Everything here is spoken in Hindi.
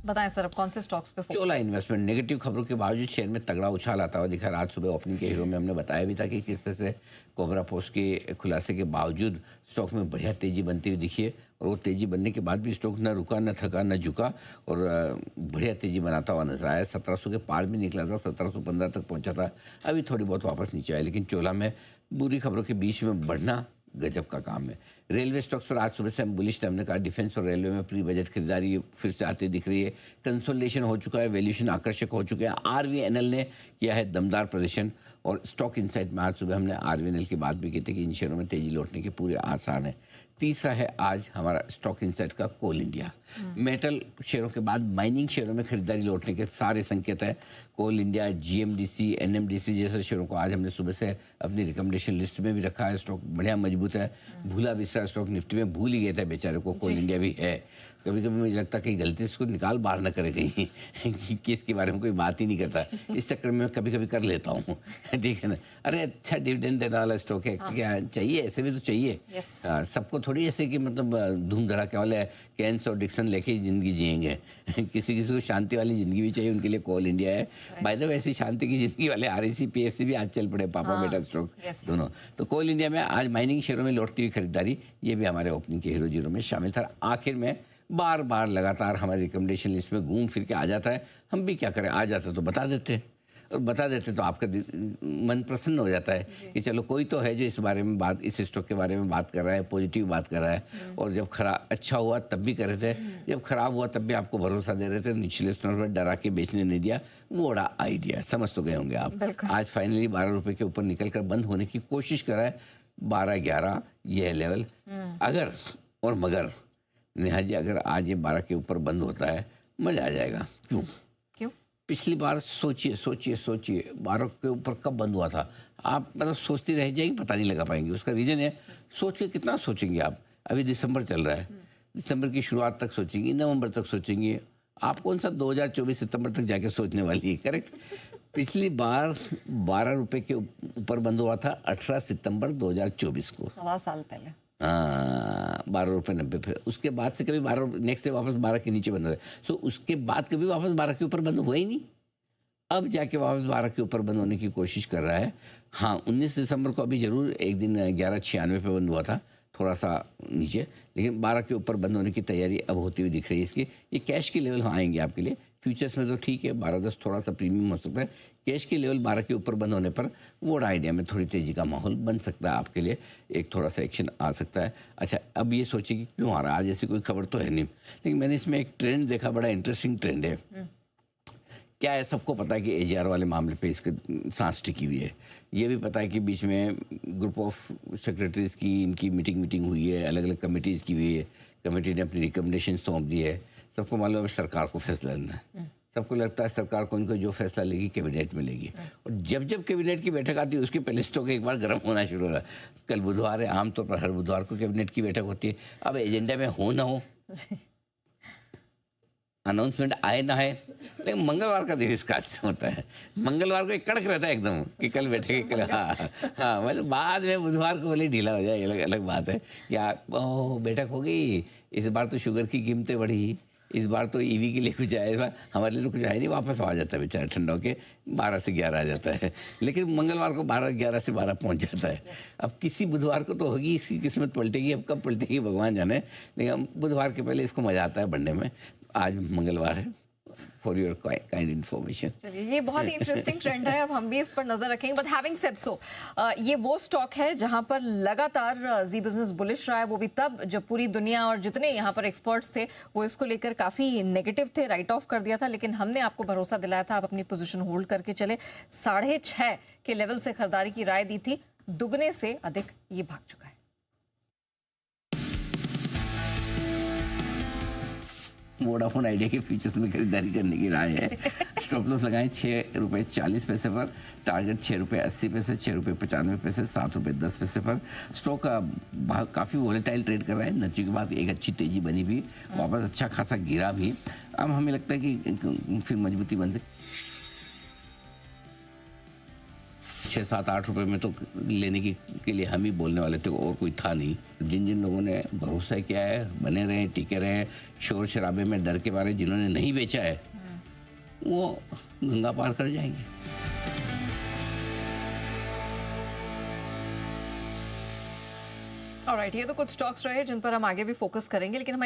बताएं सर, अब कौन से स्टॉक्स पे फोकस? चोला इन्वेस्टमेंट नेगेटिव खबरों के बावजूद शेयर में तगड़ा उछाल आता हुआ दिखा। आज सुबह ओपनिंग के हीरो में हमने बताया भी था कि किस तरह से कोबरा पोस्ट के खुलासे के बावजूद स्टॉक में बढ़िया तेजी बनती हुई दिखी है, और वो तेजी बनने के बाद भी स्टॉक न रुका, न थका, न झुका, और बढ़िया तेजी बनाता हुआ नजर आया। 1700 के पार भी निकला था, 1715 तक पहुंचा था, अभी थोड़ी बहुत वापस नीचे आया, लेकिन चोला में बुरी खबरों के बीच में बढ़ना गजब का काम है। रेलवे स्टॉक्स पर आज सुबह से हम बुलिश थे। हमने कहा डिफेंस और रेलवे में प्री बजट खरीदारी फिर से आती दिख रही है, कंसोलिडेशन हो चुका है, वैल्यूएशन आकर्षक हो चुके हैं। आरवीएनएल ने किया है दमदार प्रदर्शन, और स्टॉक इनसाइट में आज सुबह हमने आरवीएनएल की बात भी की थी कि इन शेयरों में तेजी लौटने के पूरे आसार हैं। तीसरा है आज हमारा स्टॉक इनसाइट का कोल इंडिया। मेटल शेयरों के बाद माइनिंग शेयरों में खरीदारी लौटने के सारे संकेत है। कोल इंडिया, जीएमडीसी, एनएमडीसी जैसे शेयरों को आज हमने सुबह से अपनी रिकमेंडेशन लिस्ट में भी रखा है। स्टॉक बढ़िया मजबूत है। भूला बिसरा स्टॉक निफ्टी में भूल ही गए थे बेचारे को, कोल इंडिया भी है। कभी कभी मुझे लगता है कि गलती से उसको निकाल बाहर न करे कहीं कि इसके बारे में कोई बात ही नहीं करता, इस चक्कर में कभी कभी कर लेता हूँ ठीक है ना। अरे अच्छा डिविडेंड देने वाला स्टॉक है, क्या चाहिए, ऐसे भी तो चाहिए। सबको थोड़ी ऐसे कि मतलब धूम धड़ाके वाले कैंस और डिक्सन लेके जिंदगी जिएंगे किसी किसी को शांति वाली जिंदगी भी चाहिए, उनके लिए कोल इंडिया है। बाय द वे ऐसी शांति की जिंदगी वाले आरईसी पीएफसी भी आज चल पड़े, पापा बेटा स्टॉक दोनों। तो कोल इंडिया में आज माइनिंग शेयरों में लौटती हुई खरीदारी, ये भी हमारे ओपनिंग के हीरो जीरो में शामिल था। आखिर में बार बार लगातार हमारी रिकमेंडेशन लिस्ट में घूम फिर के आ जाता है। हम भी क्या करें, आ जाता तो बता देते हैं, और बता देते तो आपका मन प्रसन्न हो जाता है कि चलो कोई तो है जो इस बारे में बात, इस स्टॉक के बारे में बात कर रहा है, पॉजिटिव बात कर रहा है। और जब अच्छा हुआ तब भी कर रहे थे, जब खराब हुआ तब भी आपको भरोसा दे रहे थे, निचले स्तर पर डरा के बेचने नहीं दिया। वो बड़ा आइडिया, समझ तो गए होंगे आप। आज फाइनली 12 रुपये के ऊपर निकल कर बंद होने की कोशिश करा है। 12-11 ये लेवल, अगर और मगर नेहा जी, अगर आज ये 12 के ऊपर बंद होता है मजा आ जाएगा। क्यों? पिछली बार सोचिए 12 के ऊपर कब बंद हुआ था, आप मतलब सोचती रह जाएंगी, पता नहीं लगा पाएंगे। उसका रीजन है, सोचिए कितना सोचेंगे आप। अभी दिसंबर चल रहा है, दिसंबर की शुरुआत तक सोचेंगी, नवंबर तक सोचेंगी, आप कौन सा 2024 सितंबर तक जाके सोचने वाली है। करेक्ट। पिछली बार 12 रुपए के ऊपर बंद हुआ था 18 सितंबर 2024 को, 7 साल पहले। हाँ, 12 रुपये 90 पे। उसके बाद से कभी 12 नेक्स्ट डे वापस 12 के नीचे बंद हुए। सो उसके बाद कभी वापस 12 के ऊपर बंद हुआ ही नहीं। अब जाके वापस 12 के ऊपर बंद होने की कोशिश कर रहा है। हाँ, 19 दिसंबर को अभी जरूर एक दिन 1196 पे बंद हुआ था, थोड़ा सा नीचे, लेकिन 12 के ऊपर बंद होने की तैयारी अब होती हुई दिख रही है इसकी। ये कैश के लेवल आएंगे आपके लिए। फ्यूचर्स में तो ठीक है, 12-10 थोड़ा सा प्रीमियम हो सकता है। कैश के लेवल 12 के ऊपर बंद होने पर वो आइडिया में थोड़ी तेजी का माहौल बन सकता है आपके लिए, एक थोड़ा सा एक्शन आ सकता है। अच्छा, अब ये सोचिए कि क्यों आ रहा है, आज ऐसी कोई खबर तो है नहीं, लेकिन मैंने इसमें एक ट्रेंड देखा, बड़ा इंटरेस्टिंग ट्रेंड है। क्या है, सबको पता है कि एजीआर वाले मामले पे इसके सांस टिकी हुई है। ये भी पता है कि बीच में ग्रुप ऑफ सेक्रेटरीज की इनकी मीटिंग हुई है, अलग अलग कमेटीज़ की हुई है, कमेटी ने अपनी रिकमेंडेशन सौंप दी है। सबको मालूम है सरकार को फैसला लेना है, सबको लगता है सरकार को इनको जो फैसला लेगी कैबिनेट में लेगी, और जब जब कैबिनेट की बैठक आती है उसके पहले स्टॉक एक बार गर्म होना शुरू हो रहा है। कल बुधवार है, आमतौर पर हर बुधवार को कैबिनेट की बैठक होती है। अब एजेंडा में हो ना हो, अनाउंसमेंट आए ना आए, लेकिन मंगलवार का दिन इसका अच्छा होता है। मंगलवार को एक कड़क रहता है एकदम कि कल बैठेंगे, कल। हाँ, मतलब बाद में बुधवार को भले ढीला हो जाए, अलग अलग बात है। क्या बैठक हो गई, इस बार तो शुगर की कीमतें बढ़ी, इस बार तो ईवी के लिए कुछ आया, इस बार हमारे लिए तो कुछ आया नहीं, वापस आ जाता है बेचारा ठंडा होके, 12 से 11 आ जाता है। लेकिन मंगलवार को 11 से 12 पहुंच जाता है। अब किसी बुधवार को तो होगी इसकी किस्मत पलटेगी, अब कब पलटेगी भगवान जाने, लेकिन बुधवार के पहले इसको मजा आता है बढ़ने में। आज मंगलवार है, फॉर योर काइंड इन्फॉर्मेशन। चलिए, ये बहुत ही इंटरेस्टिंग ट्रेंड है, अब हम भी इस पर नजर रखेंगे। बट हैविंग सेड सो, ये वो स्टॉक है जहां पर लगातार जी बिजनेस बुलिश रहा है, वो भी तब जब पूरी दुनिया और जितने यहाँ पर एक्सपर्ट्स थे वो इसको लेकर काफी नेगेटिव थे, राइट ऑफ कर दिया था। लेकिन हमने आपको भरोसा दिलाया था, आप अपनी पोजीशन होल्ड करके चले। 6.5 के लेवल से खरीदारी की राय दी थी, दुगने से अधिक ये भाग चुका है। वोडाफोन आइडिया के फ्यूचर्स में खरीदारी करने की राय है। स्टॉप लॉस लगाएं 6 रुपये 40 पैसे पर, टारगेट 6 रुपये 80 पैसे, 6 रुपये 95 पैसे, 7 रुपये 10 पैसे पर। स्टॉक काफ़ी वोलेटाइल ट्रेड कर रहा है, नची के बाद एक अच्छी तेजी बनी भी, वापस अच्छा खासा गिरा भी। अब हमें लगता है कि फिर मजबूती बन सकती। 6, 7, 8 रुपए में तो लेने के लिए हम ही बोलने वाले थे और कोई था नहीं। जिन जिन लोगों ने भरोसा किया है, बने रहे, टिके रहे, शोर शराबे में डर के मारे जिन्होंने नहीं बेचा है, वो गंगा पार कर जाएंगे। ऑलराइट, ये तो कुछ स्टॉक्स रहे जिन पर हम आगे भी फोकस करेंगे, लेकिन